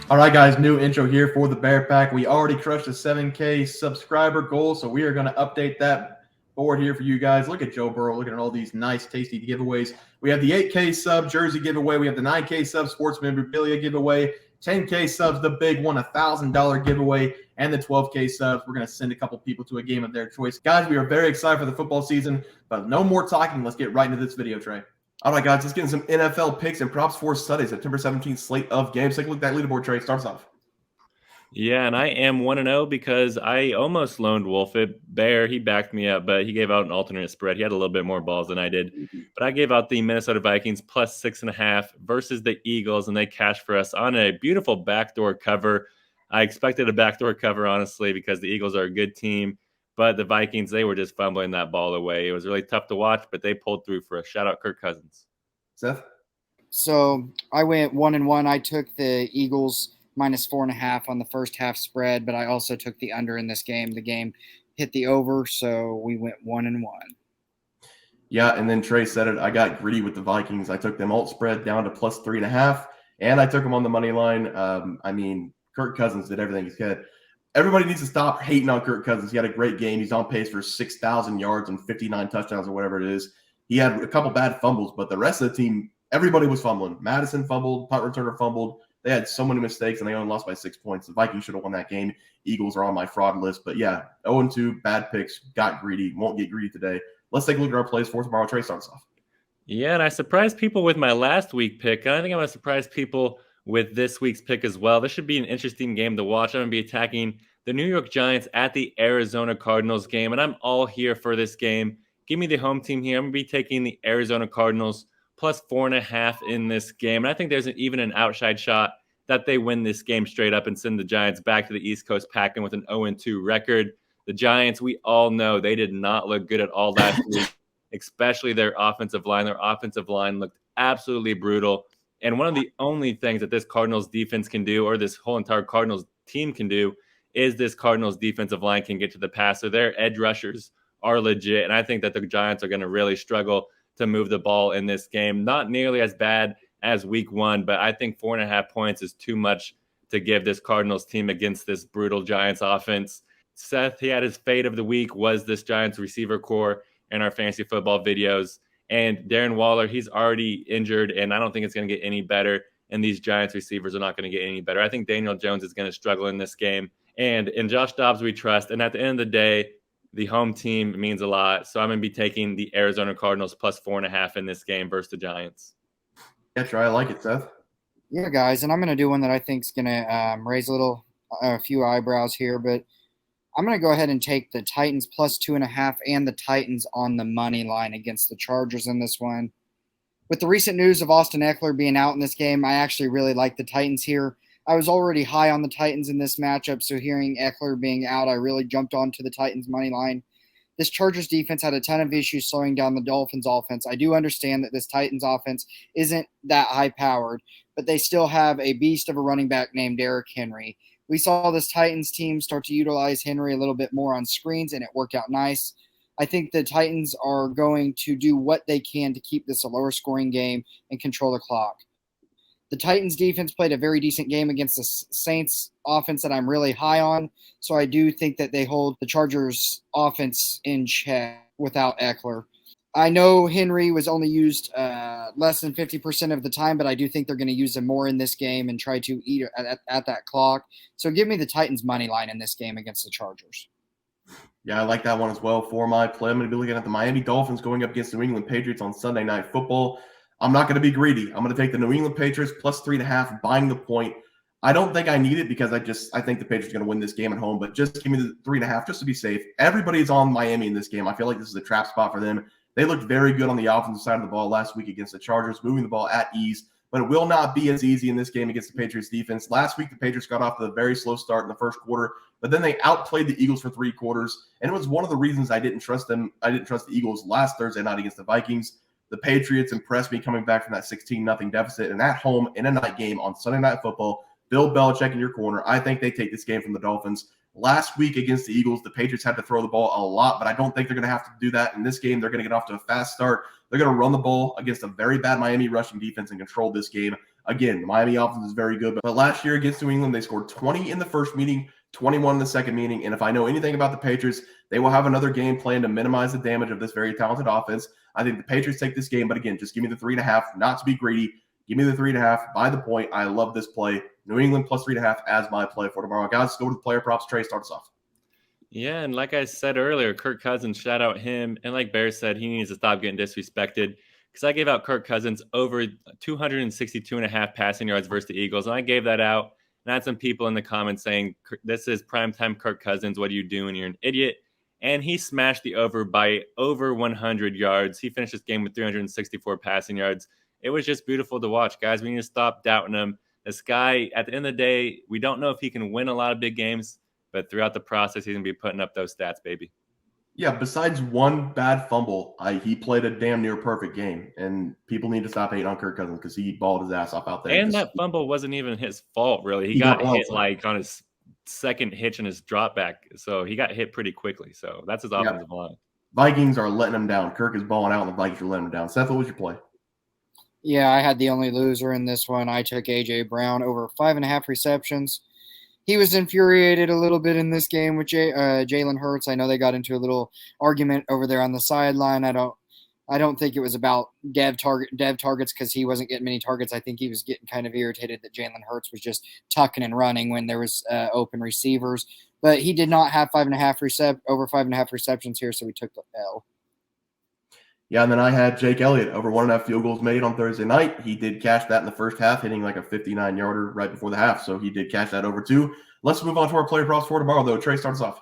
All right, guys, new intro here for the Bear Pack. We already crushed the 7K subscriber goal, so we are going to update that board here for you guys. Look at Joe Burrow, looking at all these nice, tasty giveaways. We have the 8K sub jersey giveaway. We have the 9K sub sports memorabilia giveaway, 10K subs, the big one, $1,000 giveaway, and the 12K subs. We're going to send a couple people to a game of their choice. Guys, we are very excited for the football season, but no more talking. Let's get right into this video, Trey. All right, guys, let's get into some NFL picks and props for Sunday, September 17th slate of games. Take a look at that leaderboard, Trey. Starts off. Yeah, and I am 1-0 because I almost loaned Wolf it. Bear, he backed me up, but he gave out an alternate spread. He had a little bit more balls than I did. But I gave out the Minnesota Vikings plus 6.5 versus the Eagles, and they cashed for us on a beautiful backdoor cover. I expected a backdoor cover, honestly, because the Eagles are a good team. But the Vikings, they were just fumbling that ball away. It was really tough to watch, but they pulled through for us. Shout out Kirk Cousins. Seth? So I went 1-1. I took the Eagles minus 4.5 on the first half spread, but I also took the under in this game. The game hit the over, so we went 1-1. Yeah, and then Trey said it. I got greedy with the Vikings. I took them alt spread down to plus 3.5, and I took them on the money line. Kirk Cousins did everything he could. Everybody needs to stop hating on Kirk Cousins. He had a great game. He's on pace for 6,000 yards and 59 touchdowns or whatever it is. He had a couple bad fumbles, but the rest of the team, everybody was fumbling. Madison fumbled, punt returner fumbled. They had so many mistakes, and they only lost by 6 points. The Vikings should have won that game. Eagles are on my fraud list. But, yeah, 0-2, bad picks, got greedy, won't get greedy today. Let's take a look at our plays for tomorrow. Trey starts off. Yeah, and I surprised people with my last week pick. And I think I'm going to surprise people with this week's pick as well. This should be an interesting game to watch. I'm going to be attacking the New York Giants at the Arizona Cardinals game, and I'm all here for this game. Give me the home team here. I'm going to be taking the Arizona Cardinals plus 4.5 in this game. And I think there's even an outside shot that they win this game straight up and send the Giants back to the East Coast packing with an 0-2 record. The Giants, we all know they did not look good at all last week, especially their offensive line. Their offensive line looked absolutely brutal. And one of the only things that this Cardinals defense can do, or this whole entire Cardinals team can do, is this Cardinals defensive line can get to the passer. Their edge rushers are legit. And I think that the Giants are going to really struggle to move the ball in this game. Not nearly as bad as week one, but I think 4.5 points is too much to give this Cardinals team against this brutal Giants offense. Seth, he had his fate of the week was this Giants receiver core in our fantasy football videos. And Darren Waller, he's already injured, and I don't think it's going to get any better. And these Giants receivers are not going to get any better. I think Daniel Jones is going to struggle in this game. And in Josh Dobbs, we trust. And at the end of the day, the home team means a lot. So I'm going to be taking the Arizona Cardinals plus 4.5 in this game versus the Giants. Yeah, Trey, I like it, Seth. Yeah, guys, and I'm going to do one that I think is going to raise a few eyebrows here, but I'm going to go ahead and take the Titans plus 2.5 and the Titans on the money line against the Chargers in this one. With the recent news of Austin Eckler being out in this game, I actually really like the Titans here. I was already high on the Titans in this matchup, so hearing Eckler being out, I really jumped onto the Titans money line. This Chargers defense had a ton of issues slowing down the Dolphins offense. I do understand that this Titans offense isn't that high-powered, but they still have a beast of a running back named Derrick Henry. We saw this Titans team start to utilize Henry a little bit more on screens, and it worked out nice. I think the Titans are going to do what they can to keep this a lower-scoring game and control the clock. The Titans defense played a very decent game against the Saints offense that I'm really high on, so I do think that they hold the Chargers offense in check without Eckler. I know Henry was only used less than 50% of the time, but I do think they're going to use him more in this game and try to eat at that clock. So give me the Titans money line in this game against the Chargers. Yeah, I like that one as well for my play. I'm going to be looking at the Miami Dolphins going up against the New England Patriots on Sunday Night Football. I'm not going to be greedy. I'm going to take the New England Patriots plus 3.5, buying the point. I don't think I need it because I think the Patriots are going to win this game at home, but just give me the 3.5 just to be safe. Everybody's on Miami in this game. I feel like this is a trap spot for them. They looked very good on the offensive side of the ball last week against the Chargers, moving the ball at ease, but it will not be as easy in this game against the Patriots defense. Last week, the Patriots got off to a very slow start in the first quarter, but then they outplayed the Eagles for 3 quarters, and it was one of the reasons I didn't trust them. I didn't trust the Eagles last Thursday night against the Vikings. The Patriots impressed me coming back from that 16-0 deficit, and at home in a night game on Sunday Night Football, Bill Belichick in your corner. I think they take this game from the Dolphins. Last week against the Eagles, the Patriots had to throw the ball a lot, but I don't think they're going to have to do that in this game. They're going to get off to a fast start. They're going to run the ball against a very bad Miami rushing defense and control this game. Again, the Miami offense is very good, but last year against New England, they scored 20 in the first meeting, 21 in the second meeting. And if I know anything about the Patriots, they will have another game plan to minimize the damage of this very talented offense. I think the Patriots take this game, but again, just give me the 3.5, not to be greedy. Give me the 3.5 by the point. I love this play. New England plus 3.5 as my play for tomorrow. Guys, let's go to the player props. Trey, start us off. Yeah, and like I said earlier, Kirk Cousins, shout out him. And like Bear said, he needs to stop getting disrespected because I gave out Kirk Cousins over 262.5 passing yards versus the Eagles. And I gave that out. And I had some people in the comments saying, this is primetime Kirk Cousins. What are you doing? You're an idiot. And he smashed the over by over 100 yards. He finished this game with 364 passing yards. It was just beautiful to watch, guys. We need to stop doubting him. This guy, at the end of the day, we don't know if he can win a lot of big games, but throughout the process, he's going to be putting up those stats, baby. Yeah, besides one bad fumble, he played a damn near perfect game. And people need to stop hating on Kirk Cousins because he balled his ass off out there. And that fumble wasn't even his fault, really. He got hit like on his second hitch in his drop back. So he got hit pretty quickly. So that's his offensive line. Vikings are letting him down. Kirk is balling out and the Vikings are letting him down. Seth, what was your play? Yeah, I had the only loser in this one. I took A.J. Brown over 5.5 receptions. He was infuriated a little bit in this game with Jalen Hurts. I know they got into a little argument over there on the sideline. I don't think it was about dev targets because he wasn't getting many targets. I think he was getting kind of irritated that Jalen Hurts was just tucking and running when there was open receivers. But he did not have over 5.5 receptions here, so we took the L. Yeah, and then I had Jake Elliott over 1.5 field goals made on Thursday night. He did cash that in the first half, hitting like a 59-yarder right before the half. So he did cash that over too. Let's move on to our player props for tomorrow, though. Trey, start us off.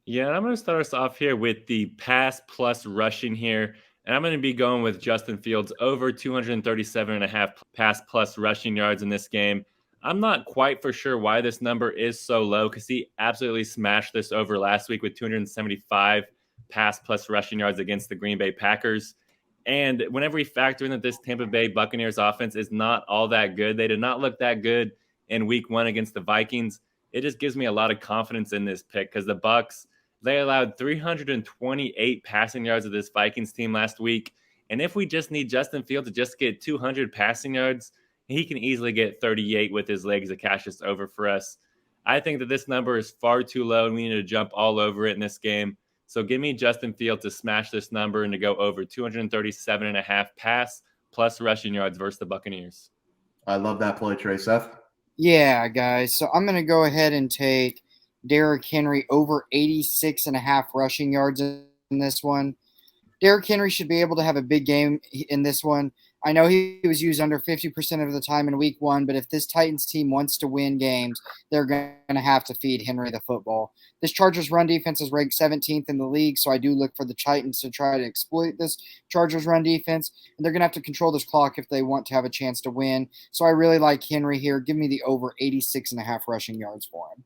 Yeah, I'm going to start us off here with the pass plus rushing here. And I'm going to be going with Justin Fields over 237.5 pass plus rushing yards in this game. I'm not quite for sure why this number is so low because he absolutely smashed this over last week with 275 pass plus rushing yards against the Green Bay Packers. And whenever we factor in that this Tampa Bay Buccaneers offense is not all that good, they did not look that good in week 1 against the Vikings. It just gives me a lot of confidence in this pick because the Bucs, they allowed 328 passing yards of this Vikings team last week. And if we just need Justin Fields to just get 200 passing yards, he can easily get 38 with his legs to cash this over for us. I think that this number is far too low and we need to jump all over it in this game. So give me Justin Fields to smash this number and to go over 237.5 pass plus rushing yards versus the Buccaneers. I love that play, Trey. Seth? Yeah, guys. So I'm going to go ahead and take Derrick Henry over 86.5 rushing yards in this one. Derrick Henry should be able to have a big game in this one. I know he was used under 50% of the time in week 1, but if this Titans team wants to win games, they're going to have to feed Henry the football. This Chargers run defense is ranked 17th in the league, so I do look for the Titans to try to exploit this Chargers run defense, and they're going to have to control this clock if they want to have a chance to win. So I really like Henry here. Give me the over 86.5 rushing yards for him.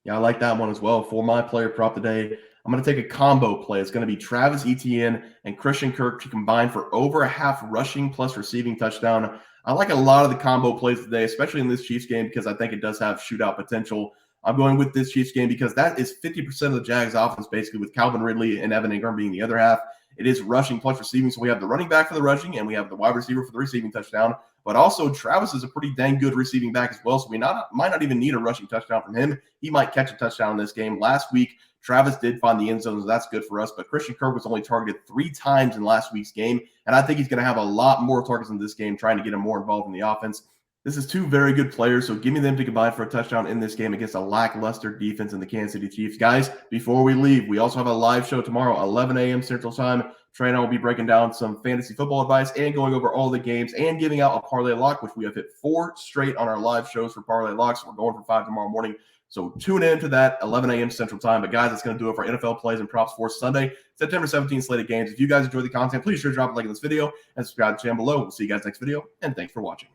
Yeah, I like that one as well. For my player prop today, I'm going to take a combo play. It's going to be Travis Etienne and Christian Kirk to combine for over a half rushing plus receiving touchdown. I like a lot of the combo plays today, especially in this Chiefs game, because I think it does have shootout potential. I'm going with this Chiefs game because that is 50% of the Jags offense, basically, with Calvin Ridley and Evan Ingram being the other half. It is rushing plus receiving, so we have the running back for the rushing, and we have the wide receiver for the receiving touchdown. But also, Travis is a pretty dang good receiving back as well, so we might not even need a rushing touchdown from him. He might catch a touchdown in this game. Last week, Travis did find the end zone, so that's good for us. But Christian Kirk was only targeted 3 times in last week's game, and I think he's going to have a lot more targets in this game, trying to get him more involved in the offense. This is 2 very good players, so give me them to combine for a touchdown in this game against a lackluster defense in the Kansas City Chiefs. Guys, before we leave, we also have a live show tomorrow, 11 a.m. Central Time. Trey and I will be breaking down some fantasy football advice and going over all the games and giving out a parlay lock, which we have hit 4 straight on our live shows for parlay locks. We're going for 5 tomorrow morning. So tune in to that, 11 a.m. Central Time. But guys, that's going to do it for NFL plays and props for Sunday, September 17th slated games. If you guys enjoy the content, please sure drop a like on this video and subscribe to the channel below. We'll see you guys next video, and thanks for watching.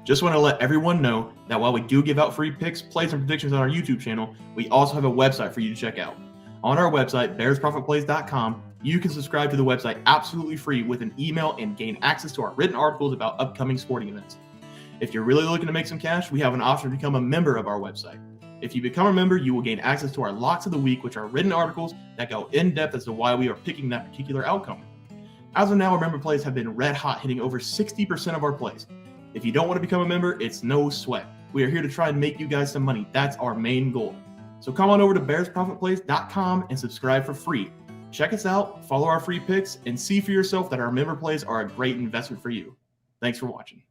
Just want to let everyone know that while we do give out free picks, plays, and predictions on our YouTube channel, we also have a website for you to check out. On our website, bearsprofitplays.com, you can subscribe to the website absolutely free with an email and gain access to our written articles about upcoming sporting events. If you're really looking to make some cash, we have an option to become a member of our website. If you become a member, you will gain access to our Locks of the Week, which are written articles that go in depth as to why we are picking that particular outcome. As of now, our member plays have been red hot, hitting over 60% of our plays. If you don't want to become a member, it's no sweat. We are here to try and make you guys some money. That's our main goal. So come on over to bearsprofitplays.com and subscribe for free. Check us out, follow our free picks, and see for yourself that our member plays are a great investment for you. Thanks for watching.